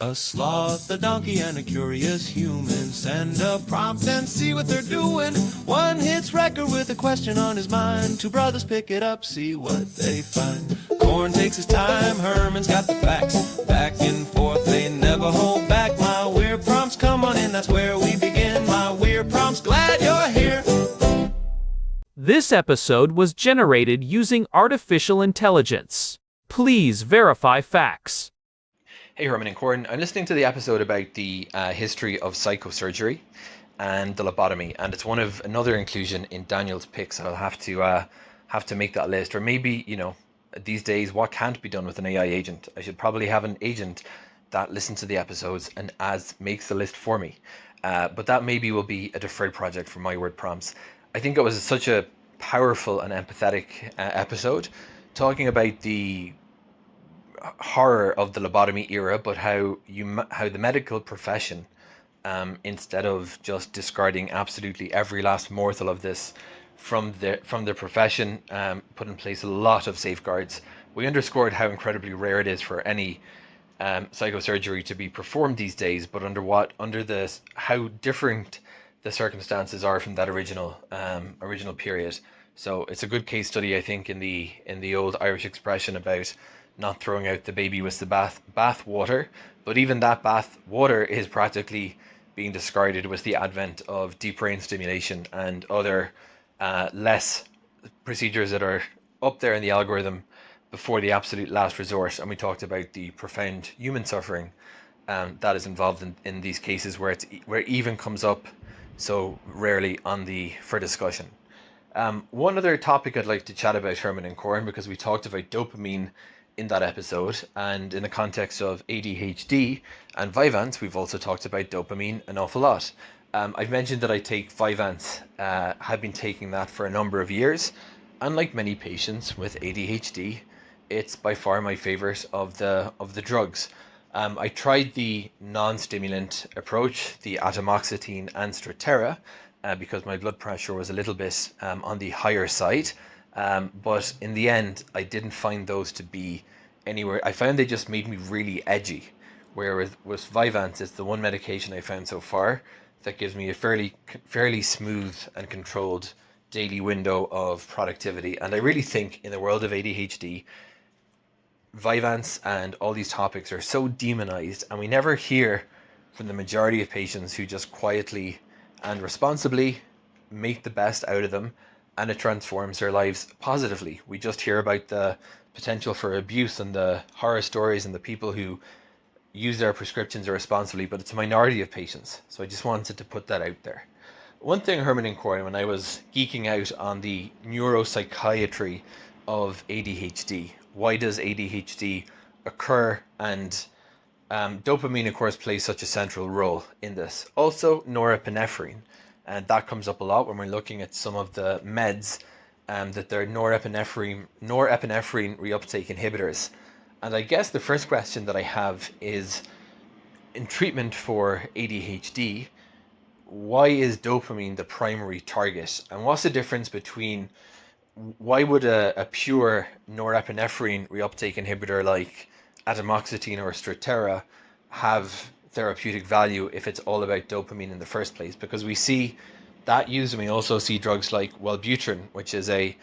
A sloth, a donkey, and a curious human. Send a prompt and see what they're doing. One hits record with a question on his mind. Two brothers pick it up, see what they find. Corn takes his time, Herman's got the facts. Back and forth, they never hold back. My weird prompts, come on in, that's where we begin. My weird prompts, glad you're here. This episode was generated using artificial intelligence. Please verify facts. Hey Herman and Corin, I'm listening to the episode about the history of psychosurgery and the lobotomy, and it's one of another inclusion in Daniel's pick, so I'll have to make that list. Or maybe, these days, what can't be done with an AI agent? I should probably have an agent that listens to the episodes and makes the list for me. But that maybe will be a deferred project for my word prompts. I think it was such a powerful and empathetic episode, talking about the horror of the lobotomy era, but how the medical profession, instead of just discarding absolutely every last morsel of this from the profession, put in place a lot of safeguards. We underscored how incredibly rare it is for any psychosurgery to be performed these days, but how different the circumstances are from that original period. So it's a good case study, I think, in the old Irish expression about not throwing out the baby with the bath water. But even that bath water is practically being discarded with the advent of deep brain stimulation and other less procedures that are up there in the algorithm before the absolute last resort. And we talked about the profound human suffering that is involved in these cases where it even comes up so rarely for discussion. One other topic I'd like to chat about, Herman and Corin, because we talked about dopamine in that episode, and in the context of ADHD and Vyvanse, we've also talked about dopamine an awful lot. I've mentioned that I take Vyvanse, have been taking that for a number of years, and like many patients with ADHD, it's by far my favorite of the drugs. I tried the non-stimulant approach, the atomoxetine and Strattera, because my blood pressure was a little bit on the higher side. But in the end, I didn't find those to be anywhere. I found they just made me really edgy. Whereas with Vyvanse, it's the one medication I found so far that gives me a fairly smooth and controlled daily window of productivity. And I really think in the world of ADHD, Vyvanse and all these topics are so demonized, and we never hear from the majority of patients who just quietly and responsibly make the best out of them, and it transforms their lives positively. We just hear about the potential for abuse and the horror stories and the people who use their prescriptions irresponsibly, but it's a minority of patients. So I just wanted to put that out there. One thing, Herman and Corin, when I was geeking out on the neuropsychiatry of ADHD, why does ADHD occur? And dopamine, of course, plays such a central role in this. Also, norepinephrine. And that comes up a lot when we're looking at some of the meds, that they're norepinephrine reuptake inhibitors. And I guess the first question that I have is, in treatment for ADHD, why is dopamine the primary target? And what's the difference between, why would a pure norepinephrine reuptake inhibitor like atomoxetine or Strattera have therapeutic value if it's all about dopamine in the first place? Because we see that used, and we also see drugs like Wellbutrin, which is a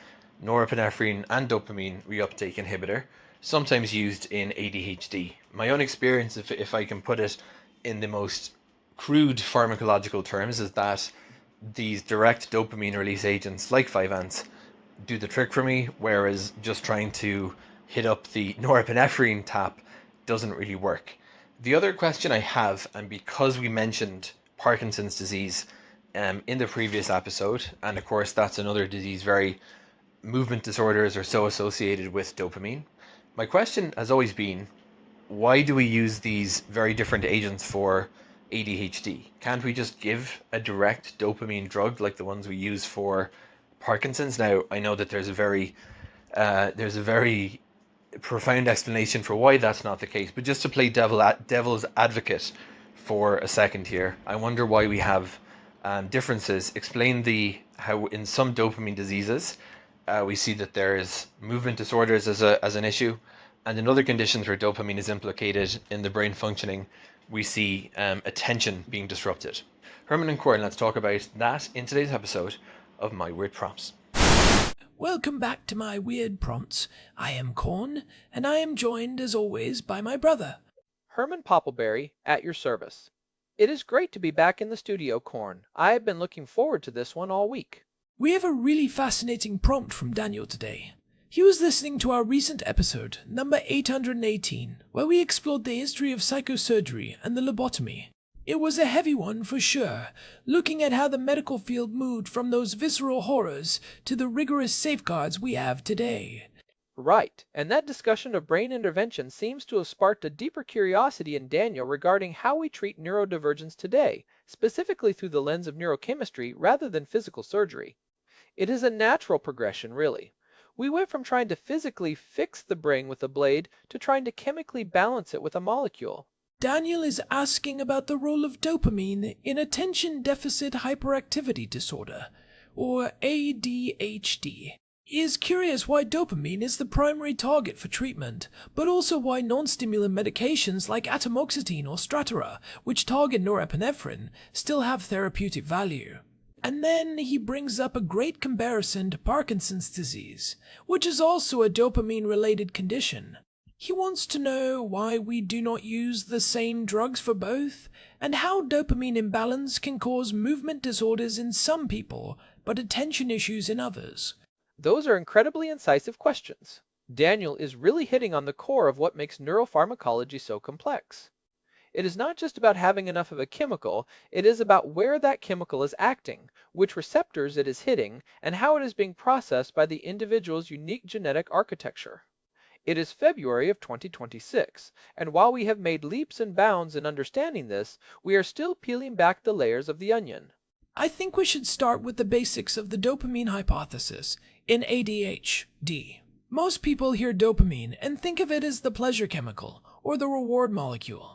norepinephrine and dopamine reuptake inhibitor, sometimes used in ADHD. My own experience, if I can put it in the most crude pharmacological terms, is that these direct dopamine release agents like Vyvanse do the trick for me, whereas just trying to hit up the norepinephrine tap doesn't really work. The other question I have, and because we mentioned Parkinson's disease in the previous episode, and of course that's another disease, movement disorders are so associated with dopamine. My question has always been, why do we use these very different agents for ADHD? Can't we just give a direct dopamine drug like the ones we use for Parkinson's? Now, I know that there's a very profound explanation for why that's not the case, but just to play devil's advocate for a second here, I wonder why we have differences. Explain how in some dopamine diseases we see that there is movement disorders as an issue, And in other conditions where dopamine is implicated in the brain functioning, we see attention being disrupted. Herman and Corin, let's talk about that in today's episode of My Weird Prompts. Welcome back to my weird prompts. I am Corn, and I am joined as always by my brother. Herman Poppleberry, at your service. It is great to be back in the studio, Corn. I have been looking forward to this one all week. We have a really fascinating prompt from Daniel today. He was listening to our recent episode, number 818, where we explored the history of psychosurgery and the lobotomy. It was a heavy one for sure, looking at how the medical field moved from those visceral horrors to the rigorous safeguards we have today. Right, and that discussion of brain intervention seems to have sparked a deeper curiosity in Daniel regarding how we treat neurodivergence today, specifically through the lens of neurochemistry rather than physical surgery. It is a natural progression, really. We went from trying to physically fix the brain with a blade to trying to chemically balance it with a molecule. Daniel is asking about the role of dopamine in attention deficit hyperactivity disorder, or ADHD. He is curious why dopamine is the primary target for treatment, but also why non-stimulant medications like atomoxetine or Strattera, which target norepinephrine, still have therapeutic value. And then he brings up a great comparison to Parkinson's disease, which is also a dopamine-related condition. He wants to know why we do not use the same drugs for both, and how dopamine imbalance can cause movement disorders in some people, but attention issues in others. Those are incredibly incisive questions. Daniel is really hitting on the core of what makes neuropharmacology so complex. It is not just about having enough of a chemical, it is about where that chemical is acting, which receptors it is hitting, and how it is being processed by the individual's unique genetic architecture. It is February of 2026, and while we have made leaps and bounds in understanding this, we are still peeling back the layers of the onion. I think we should start with the basics of the dopamine hypothesis in ADHD. Most people hear dopamine and think of it as the pleasure chemical, or the reward molecule.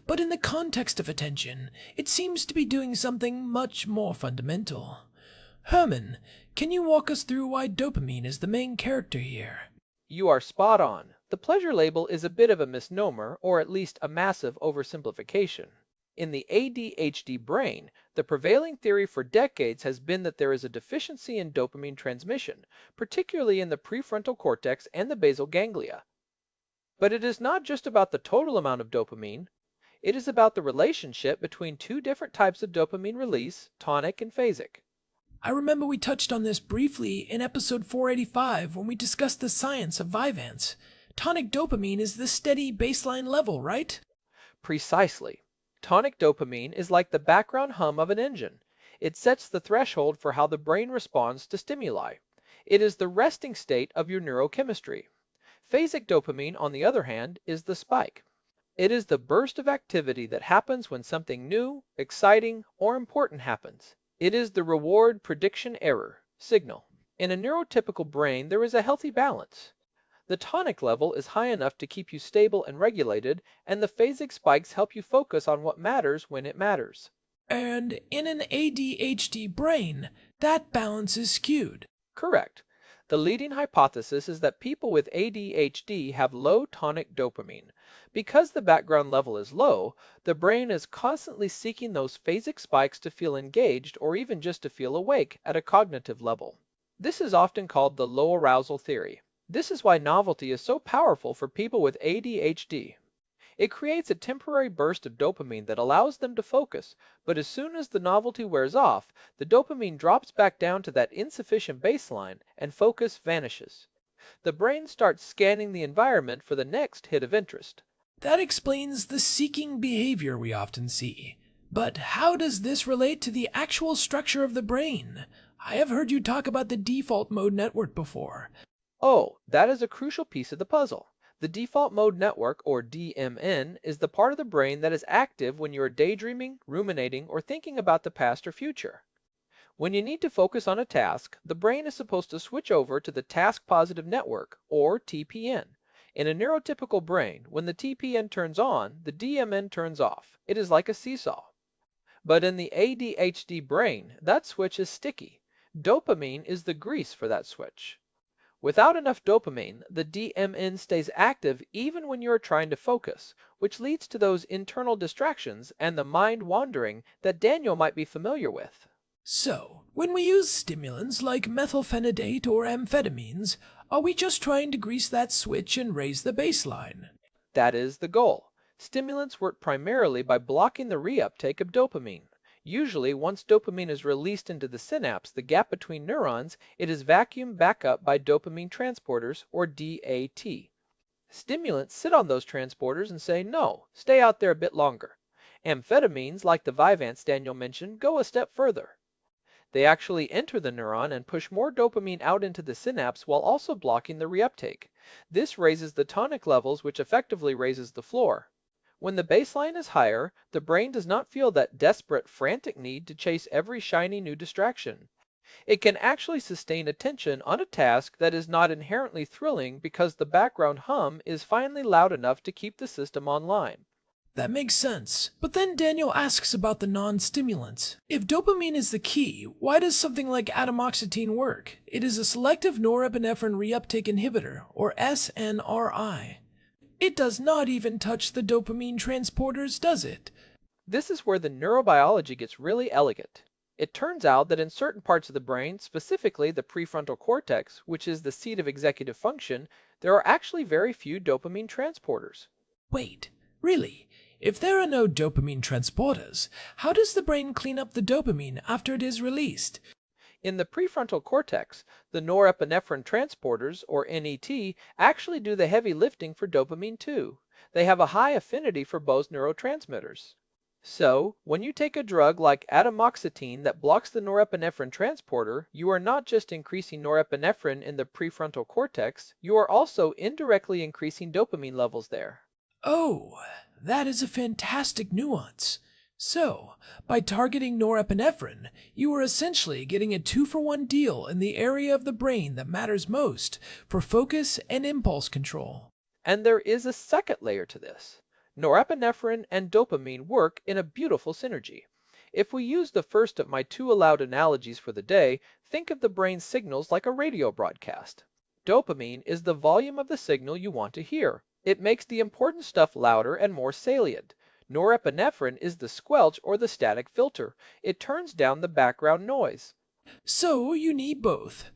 But in the context of attention, it seems to be doing something much more fundamental. Herman, can you walk us through why dopamine is the main character here? You are spot on. The pleasure label is a bit of a misnomer, or at least a massive oversimplification. In the ADHD brain, the prevailing theory for decades has been that there is a deficiency in dopamine transmission, particularly in the prefrontal cortex and the basal ganglia. But it is not just about the total amount of dopamine. It is about the relationship between two different types of dopamine release, tonic and phasic. I remember we touched on this briefly in episode 485 when we discussed the science of Vyvanse. Tonic dopamine is the steady baseline level, right? Precisely. Tonic dopamine is like the background hum of an engine. It sets the threshold for how the brain responds to stimuli. It is the resting state of your neurochemistry. Phasic dopamine, on the other hand, is the spike. It is the burst of activity that happens when something new, exciting, or important happens. It is the reward prediction error signal. In a neurotypical brain, there is a healthy balance. The tonic level is high enough to keep you stable and regulated, and the phasic spikes help you focus on what matters when it matters. And in an ADHD brain, that balance is skewed. Correct. The leading hypothesis is that people with ADHD have low tonic dopamine. Because the background level is low, the brain is constantly seeking those phasic spikes to feel engaged or even just to feel awake at a cognitive level. This is often called the low arousal theory. This is why novelty is so powerful for people with ADHD. It creates a temporary burst of dopamine that allows them to focus, but as soon as the novelty wears off, the dopamine drops back down to that insufficient baseline and focus vanishes. The brain starts scanning the environment for the next hit of interest. That explains the seeking behavior we often see. But how does this relate to the actual structure of the brain? I have heard you talk about the default mode network before. Oh, that is a crucial piece of the puzzle. The default mode network, or DMN, is the part of the brain that is active when you are daydreaming, ruminating, or thinking about the past or future. When you need to focus on a task, the brain is supposed to switch over to the task positive network, or TPN. In a neurotypical brain, when the TPN turns on, the DMN turns off. It is like a seesaw. But in the ADHD brain, that switch is sticky. Dopamine is the grease for that switch. Without enough dopamine, the DMN stays active even when you are trying to focus, which leads to those internal distractions and the mind wandering that Daniel might be familiar with. So, when we use stimulants like methylphenidate or amphetamines, are we just trying to grease that switch and raise the baseline? That is the goal. Stimulants work primarily by blocking the reuptake of dopamine. Usually, once dopamine is released into the synapse, the gap between neurons, it is vacuumed back up by dopamine transporters, or DAT. Stimulants sit on those transporters and say, no, stay out there a bit longer. Amphetamines, like the Vyvanse Daniel mentioned, go a step further. They actually enter the neuron and push more dopamine out into the synapse while also blocking the reuptake. This raises the tonic levels, which effectively raises the floor. When the baseline is higher, the brain does not feel that desperate, frantic need to chase every shiny new distraction. It can actually sustain attention on a task that is not inherently thrilling because the background hum is finally loud enough to keep the system online. That makes sense. But then Daniel asks about the non-stimulants. If dopamine is the key, why does something like atomoxetine work? It is a selective norepinephrine reuptake inhibitor, or SNRI. It does not even touch the dopamine transporters, does it? This is where the neurobiology gets really elegant. It turns out that in certain parts of the brain, specifically the prefrontal cortex, which is the seat of executive function, there are actually very few dopamine transporters. Wait, really? If there are no dopamine transporters, how does the brain clean up the dopamine after it is released? In the prefrontal cortex, the norepinephrine transporters, or NET, actually do the heavy lifting for dopamine too. They have a high affinity for both neurotransmitters. So, when you take a drug like atomoxetine that blocks the norepinephrine transporter, you are not just increasing norepinephrine in the prefrontal cortex, you are also indirectly increasing dopamine levels there. Oh, that is a fantastic nuance. So, by targeting norepinephrine, you are essentially getting a 2-for-1 deal in the area of the brain that matters most for focus and impulse control. And there is a second layer to this. Norepinephrine and dopamine work in a beautiful synergy. If we use the first of my 2 allowed analogies for the day, think of the brain's signals like a radio broadcast. Dopamine is the volume of the signal you want to hear. It makes the important stuff louder and more salient. Norepinephrine is the squelch or the static filter. It turns down the background noise. So, you need both.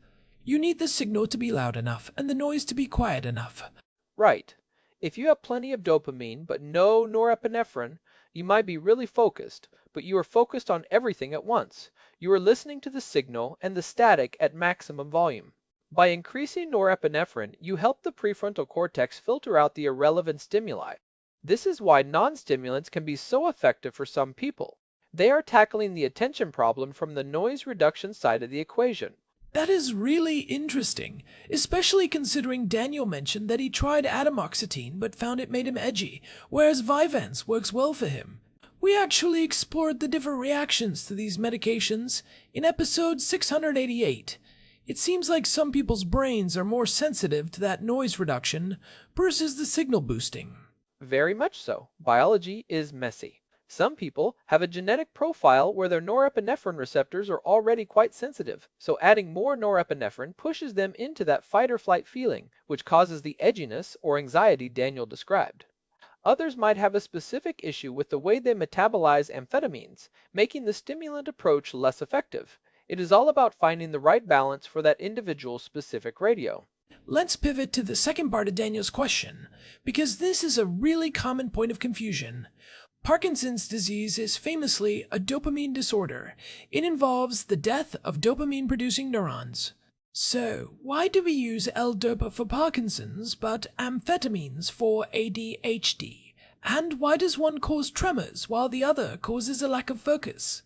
You need the signal to be loud enough and the noise to be quiet enough. Right. If you have plenty of dopamine but no norepinephrine, you might be really focused, but you are focused on everything at once. You are listening to the signal and the static at maximum volume. By increasing norepinephrine, you help the prefrontal cortex filter out the irrelevant stimuli. This is why non-stimulants can be so effective for some people. They are tackling the attention problem from the noise reduction side of the equation. That is really interesting, especially considering Daniel mentioned that he tried atomoxetine but found it made him edgy, whereas Vyvanse works well for him. We actually explored the different reactions to these medications in episode 688. It seems like some people's brains are more sensitive to that noise reduction versus the signal boosting. Very much so. Biology is messy. Some people have a genetic profile where their norepinephrine receptors are already quite sensitive, so adding more norepinephrine pushes them into that fight or flight feeling, which causes the edginess or anxiety Daniel described. Others might have a specific issue with the way they metabolize amphetamines, making the stimulant approach less effective. It is all about finding the right balance for that individual's specific radio. Let's pivot to the second part of Daniel's question, because this is a really common point of confusion. Parkinson's disease is famously a dopamine disorder. It involves the death of dopamine-producing neurons. So, why do we use L-DOPA for Parkinson's but amphetamines for ADHD? And why does one cause tremors while the other causes a lack of focus?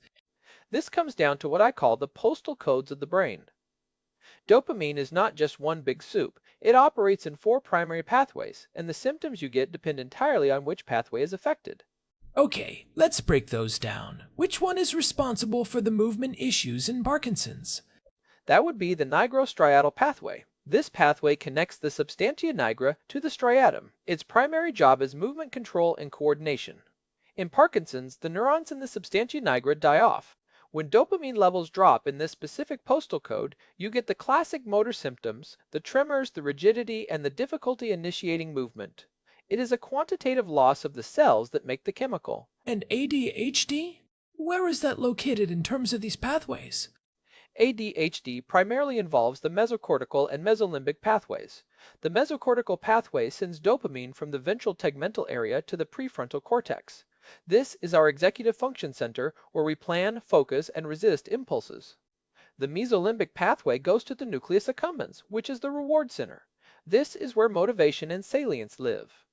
This comes down to what I call the postal codes of the brain. Dopamine is not just one big soup. It operates in 4 primary pathways, and the symptoms you get depend entirely on which pathway is affected. Okay, let's break those down. Which one is responsible for the movement issues in Parkinson's? That would be the nigrostriatal pathway. This pathway connects the substantia nigra to the striatum. Its primary job is movement control and coordination. In Parkinson's, the neurons in the substantia nigra die off. When dopamine levels drop in this specific postal code, you get the classic motor symptoms, the tremors, the rigidity, and the difficulty initiating movement. It is a quantitative loss of the cells that make the chemical. And ADHD? Where is that located in terms of these pathways? ADHD primarily involves the mesocortical and mesolimbic pathways. The mesocortical pathway sends dopamine from the ventral tegmental area to the prefrontal cortex. This is our executive function center where we plan, focus, and resist impulses. The mesolimbic pathway goes to the nucleus accumbens, which is the reward center. This is where motivation and salience live.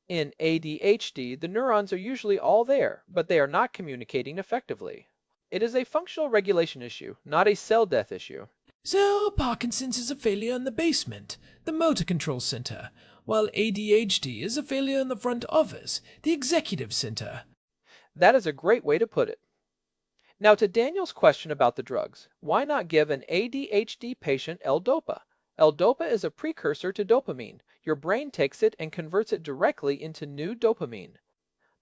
In ADHD, the neurons are usually all there, but they are not communicating effectively. It is a functional regulation issue, not a cell death issue. So, Parkinson's is a failure in the basement, the motor control center, while ADHD is a failure in the front office, the executive center. That is a great way to put it. Now to Daniel's question about the drugs, why not give an ADHD patient L-Dopa? L-Dopa is a precursor to dopamine. Your brain takes it and converts it directly into new dopamine.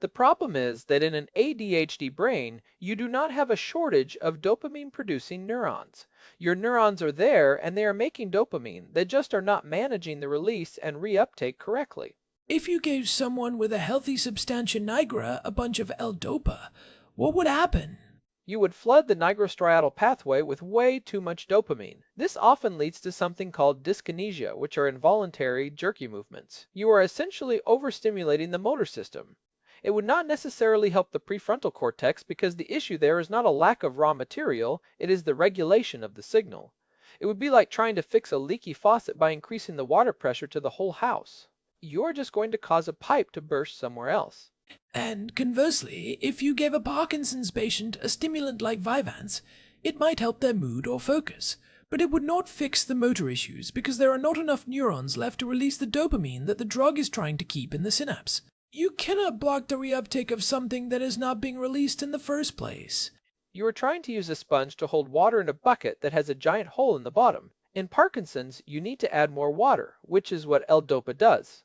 The problem is that in an ADHD brain, you do not have a shortage of dopamine-producing neurons. Your neurons are there and they are making dopamine, they just are not managing the release and reuptake correctly. If you gave someone with a healthy substantia nigra a bunch of L-Dopa, what would happen? You would flood the nigrostriatal pathway with way too much dopamine. This often leads to something called dyskinesia, which are involuntary, jerky movements. You are essentially overstimulating the motor system. It would not necessarily help the prefrontal cortex because the issue there is not a lack of raw material, it is the regulation of the signal. It would be like trying to fix a leaky faucet by increasing the water pressure to the whole house. You're just going to cause a pipe to burst somewhere else. And conversely, if you gave a Parkinson's patient a stimulant like Vyvanse, it might help their mood or focus, but it would not fix the motor issues because there are not enough neurons left to release the dopamine that the drug is trying to keep in the synapse. You cannot block the reuptake of something that is not being released in the first place. You are trying to use a sponge to hold water in a bucket that has a giant hole in the bottom. In Parkinson's, you need to add more water, which is what L-Dopa does.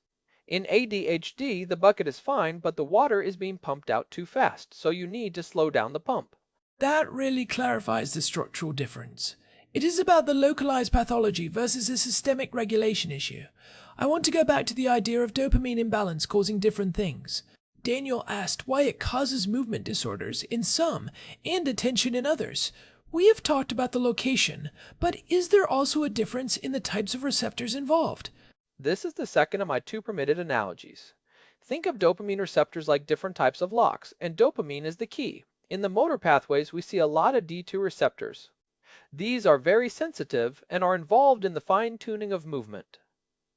In ADHD, the bucket is fine, but the water is being pumped out too fast, so you need to slow down the pump. That really clarifies the structural difference. It is about the localized pathology versus a systemic regulation issue. I want to go back to the idea of dopamine imbalance causing different things. Daniel asked why it causes movement disorders in some and attention in others. We have talked about the location, but is there also a difference in the types of receptors involved? This is the second of my two permitted analogies. Think of dopamine receptors like different types of locks, and dopamine is the key. In the motor pathways, we see a lot of D2 receptors. These are very sensitive and are involved in the fine-tuning of movement.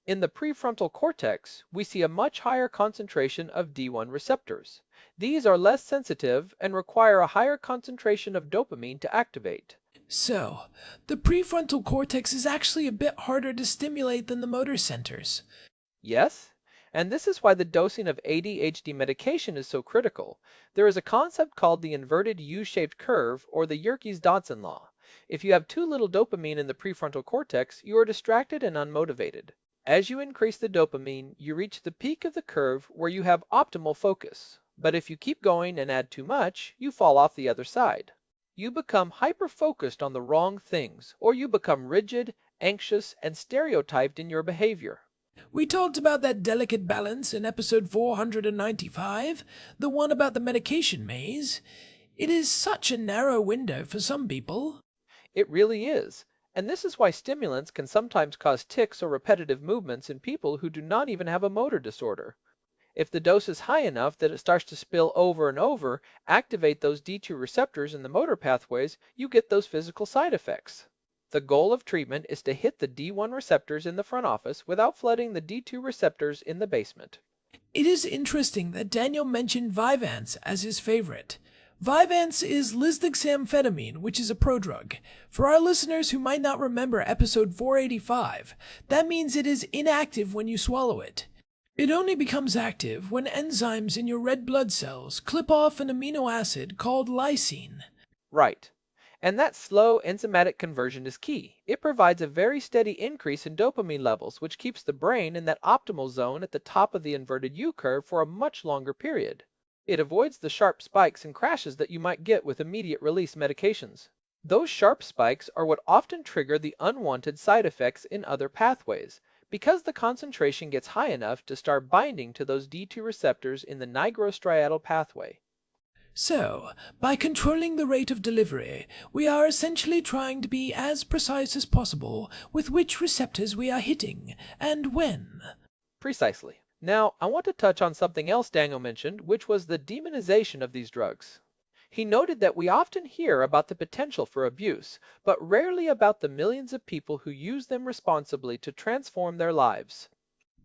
In the prefrontal cortex, we see a much higher concentration of D1 receptors. These are less sensitive and require a higher concentration of dopamine to activate. So, the prefrontal cortex is actually a bit harder to stimulate than the motor centers. Yes, and this is why the dosing of ADHD medication is so critical. There is a concept called the inverted U-shaped curve or the Yerkes-Dodson law. If you have too little dopamine in the prefrontal cortex, you are distracted and unmotivated. As you increase the dopamine, you reach the peak of the curve where you have optimal focus. But if you keep going and add too much, you fall off the other side. You become hyper-focused on the wrong things, or you become rigid, anxious, and stereotyped in your behavior. We talked about that delicate balance in episode 495, the one about the medication maze. It is such a narrow window for some people. It really is. And this is why stimulants can sometimes cause tics or repetitive movements in people who do not even have a motor disorder. If the dose is high enough that it starts to spill over and over, activate those D2 receptors in the motor pathways, you get those physical side effects. The goal of treatment is to hit the D1 receptors in the front office without flooding the D2 receptors in the basement. It is interesting that Daniel mentioned Vyvanse as his favorite. Vyvanse is lisdexamfetamine, which is a prodrug. For our listeners who might not remember episode 485, that means it is inactive when you swallow it. It only becomes active when enzymes in your red blood cells clip off an amino acid called lysine. Right. And that slow enzymatic conversion is key. It provides a very steady increase in dopamine levels, which keeps the brain in that optimal zone at the top of the inverted U curve for a much longer period. It avoids the sharp spikes and crashes that you might get with immediate release medications. Those sharp spikes are what often trigger the unwanted side effects in other pathways, because the concentration gets high enough to start binding to those D2 receptors in the nigrostriatal pathway. So, by controlling the rate of delivery, we are essentially trying to be as precise as possible with which receptors we are hitting, and when. Precisely. Now, I want to touch on something else Daniel mentioned, which was the demonization of these drugs. He noted that we often hear about the potential for abuse, but rarely about the millions of people who use them responsibly to transform their lives.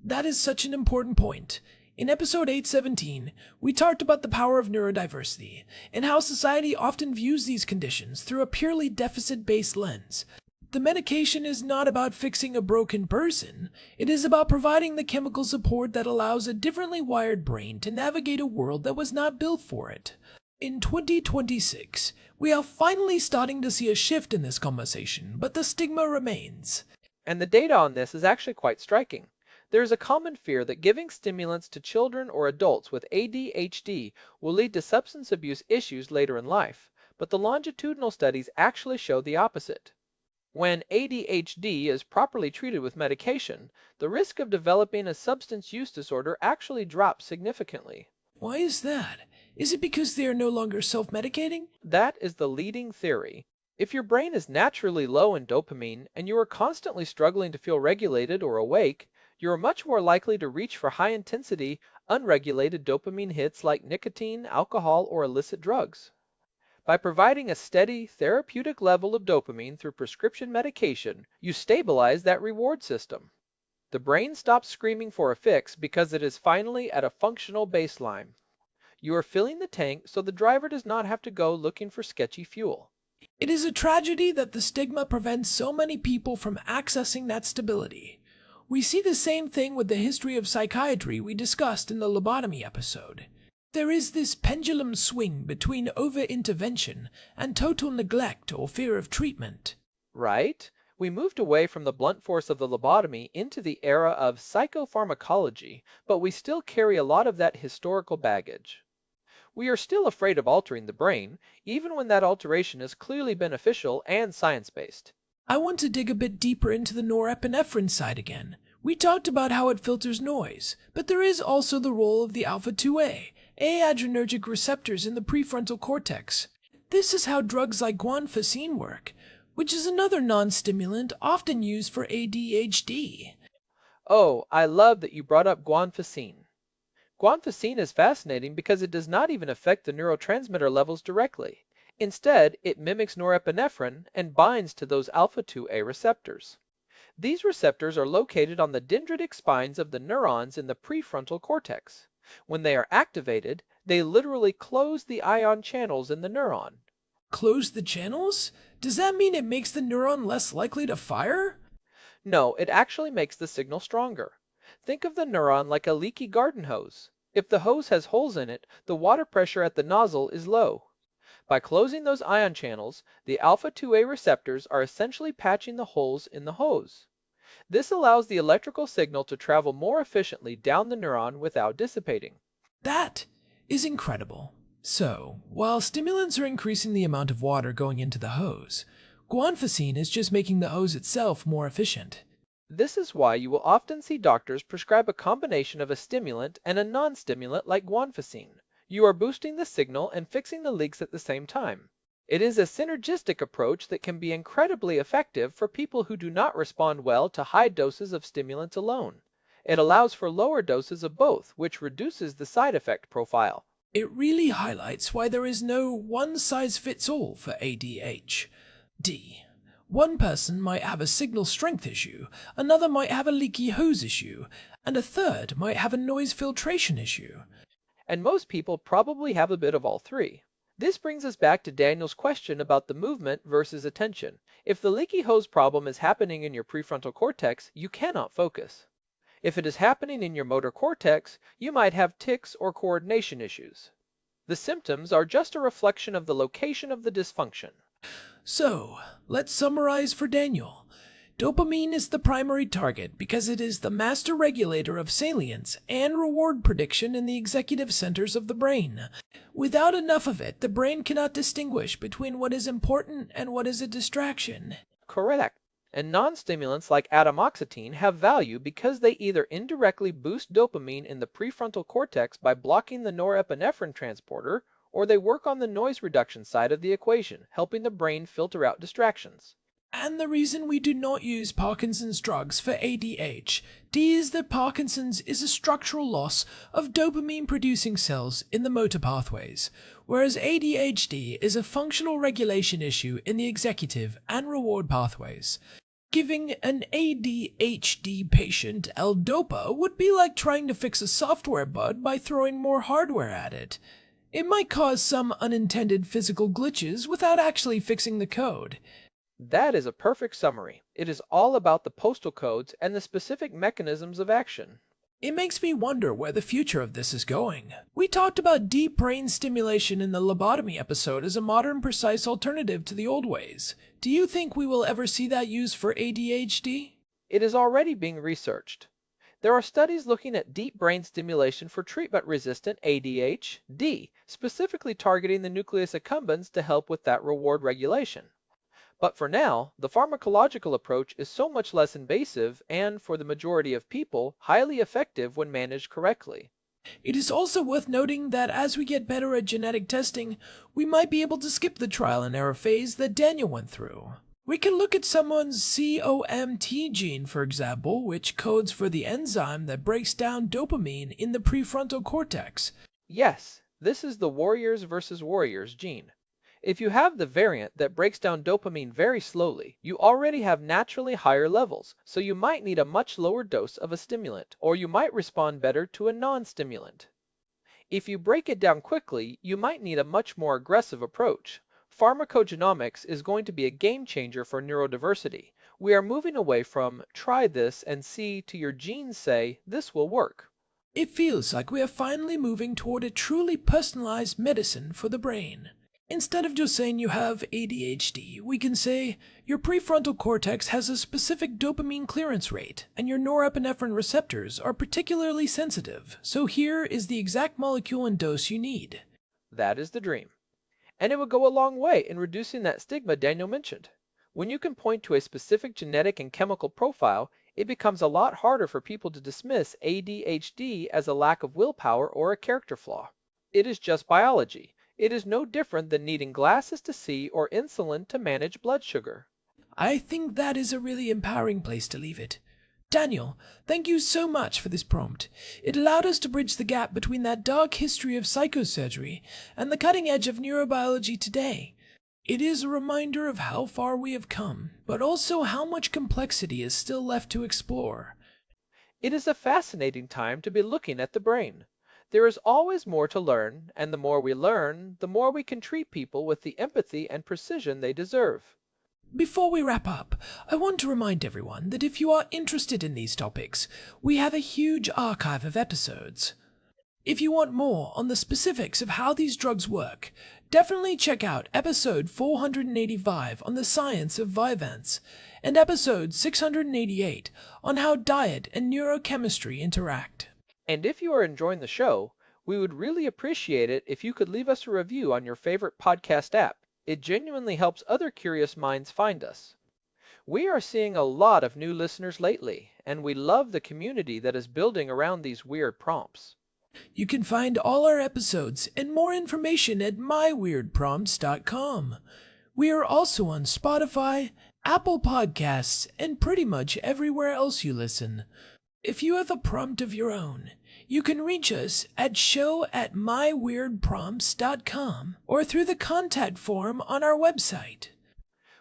That is such an important point. In episode 817, we talked about the power of neurodiversity, and how society often views these conditions through a purely deficit-based lens. The medication is not about fixing a broken person, it is about providing the chemical support that allows a differently wired brain to navigate a world that was not built for it. In 2026, we are finally starting to see a shift in this conversation, but the stigma remains. And the data on this is actually quite striking. There is a common fear that giving stimulants to children or adults with ADHD will lead to substance abuse issues later in life, but the longitudinal studies actually show the opposite. When ADHD is properly treated with medication, the risk of developing a substance use disorder actually drops significantly. Why is that? Is it because they are no longer self-medicating? That is the leading theory. If your brain is naturally low in dopamine and you are constantly struggling to feel regulated or awake, you are much more likely to reach for high-intensity, unregulated dopamine hits like nicotine, alcohol, or illicit drugs. By providing a steady, therapeutic level of dopamine through prescription medication, you stabilize that reward system. The brain stops screaming for a fix because it is finally at a functional baseline. You are filling the tank so the driver does not have to go looking for sketchy fuel. It is a tragedy that the stigma prevents so many people from accessing that stability. We see the same thing with the history of psychiatry we discussed in the lobotomy episode. There is this pendulum swing between over-intervention and total neglect or fear of treatment. Right? We moved away from the blunt force of the lobotomy into the era of psychopharmacology, but we still carry a lot of that historical baggage. We are still afraid of altering the brain, even when that alteration is clearly beneficial and science-based. I want to dig a bit deeper into the norepinephrine side again. We talked about how it filters noise, but there is also the role of the alpha-2A, adrenergic receptors in the prefrontal cortex. This is how drugs like guanfacine work, which is another non-stimulant often used for ADHD. Oh, I love that you brought up guanfacine. Guanfacine is fascinating because it does not even affect the neurotransmitter levels directly. Instead, it mimics norepinephrine and binds to those alpha-2A receptors. These receptors are located on the dendritic spines of the neurons in the prefrontal cortex. When they are activated, they literally close the ion channels in the neuron. Close the channels? Does that mean it makes the neuron less likely to fire? No, it actually makes the signal stronger. Think of the neuron like a leaky garden hose. If the hose has holes in it, the water pressure at the nozzle is low. By closing those ion channels, the alpha-2A receptors are essentially patching the holes in the hose. This allows the electrical signal to travel more efficiently down the neuron without dissipating. That is incredible. So, while stimulants are increasing the amount of water going into the hose, guanfacine is just making the hose itself more efficient. This is why you will often see doctors prescribe a combination of a stimulant and a non-stimulant like guanfacine. You are boosting the signal and fixing the leaks at the same time. It is a synergistic approach that can be incredibly effective for people who do not respond well to high doses of stimulants alone. It allows for lower doses of both, which reduces the side effect profile. It really highlights why there is no one-size-fits-all for ADHD. One person might have a signal strength issue, another might have a leaky hose issue, and a third might have a noise filtration issue. And most people probably have a bit of all three. This brings us back to Daniel's question about the movement versus attention. If the leaky hose problem is happening in your prefrontal cortex, you cannot focus. If it is happening in your motor cortex, you might have tics or coordination issues. The symptoms are just a reflection of the location of the dysfunction. So, let's summarize for Daniel. Dopamine is the primary target because it is the master regulator of salience and reward prediction in the executive centers of the brain. Without enough of it, the brain cannot distinguish between what is important and what is a distraction. Correct. And non-stimulants like atomoxetine have value because they either indirectly boost dopamine in the prefrontal cortex by blocking the norepinephrine transporter, or they work on the noise reduction side of the equation, helping the brain filter out distractions. And the reason we do not use Parkinson's drugs for ADHD is that Parkinson's is a structural loss of dopamine-producing cells in the motor pathways, whereas ADHD is a functional regulation issue in the executive and reward pathways. Giving an ADHD patient L-Dopa would be like trying to fix a software bug by throwing more hardware at it. It might cause some unintended physical glitches without actually fixing the code. That is a perfect summary. It is all about the postal codes and the specific mechanisms of action. It makes me wonder where the future of this is going. We talked about deep brain stimulation in the lobotomy episode as a modern, precise alternative to the old ways. Do you think we will ever see that used for ADHD? It is already being researched. There are studies looking at deep brain stimulation for treatment-resistant ADHD, specifically targeting the nucleus accumbens to help with that reward regulation. But for now, the pharmacological approach is so much less invasive and, for the majority of people, highly effective when managed correctly. It is also worth noting that as we get better at genetic testing, we might be able to skip the trial and error phase that Daniel went through. We can look at someone's COMT gene, for example, which codes for the enzyme that breaks down dopamine in the prefrontal cortex. Yes, this is the warriors versus warriors gene. If you have the variant that breaks down dopamine very slowly, you already have naturally higher levels, so you might need a much lower dose of a stimulant, or you might respond better to a non-stimulant. If you break it down quickly, you might need a much more aggressive approach. Pharmacogenomics is going to be a game changer for neurodiversity. We are moving away from try this and see to your genes say this will work. It feels like we are finally moving toward a truly personalized medicine for the brain. Instead of just saying you have ADHD, we can say your prefrontal cortex has a specific dopamine clearance rate, and your norepinephrine receptors are particularly sensitive, so here is the exact molecule and dose you need. That is the dream. And it would go a long way in reducing that stigma Daniel mentioned. When you can point to a specific genetic and chemical profile, it becomes a lot harder for people to dismiss ADHD as a lack of willpower or a character flaw. It is just biology. It is no different than needing glasses to see or insulin to manage blood sugar. I think that is a really empowering place to leave it. Daniel, thank you so much for this prompt. It allowed us to bridge the gap between that dark history of psychosurgery and the cutting edge of neurobiology today. It is a reminder of how far we have come, but also how much complexity is still left to explore. It is a fascinating time to be looking at the brain. There is always more to learn, and the more we learn, the more we can treat people with the empathy and precision they deserve. Before we wrap up, I want to remind everyone that if you are interested in these topics, we have a huge archive of episodes. If you want more on the specifics of how these drugs work, definitely check out episode 485 on the science of Vyvanse, and episode 688 on how diet and neurochemistry interact. And if you are enjoying the show, we would really appreciate it if you could leave us a review on your favorite podcast app. It genuinely helps other curious minds find us. We are seeing a lot of new listeners lately, and we love the community that is building around these weird prompts. You can find all our episodes and more information at myweirdprompts.com. We are also on Spotify, Apple Podcasts, and pretty much everywhere else you listen. If you have a prompt of your own, you can reach us at show@myweirdprompts.com or through the contact form on our website.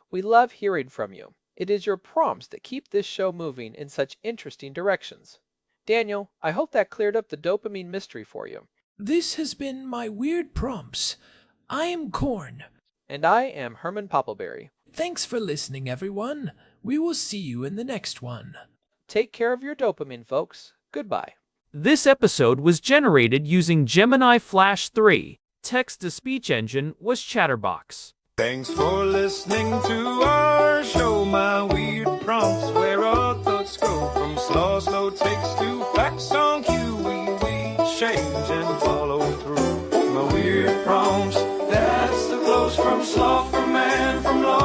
We love hearing from you. It is your prompts that keep this show moving in such interesting directions. Daniel, I hope that cleared up the dopamine mystery for you. This has been My Weird Prompts. I am Corn. And I am Herman Poppleberry. Thanks for listening, everyone. We will see you in the next one. Take care of your dopamine, folks. Goodbye. This episode was generated using Gemini Flash 3. Text-to-speech engine was Chatterbox. Thanks for listening to our show, My Weird Prompts. prompts where our thoughts go from slow takes to facts on cue. We change and follow through. My weird prompts, that's the flows from sloth, from man, from law.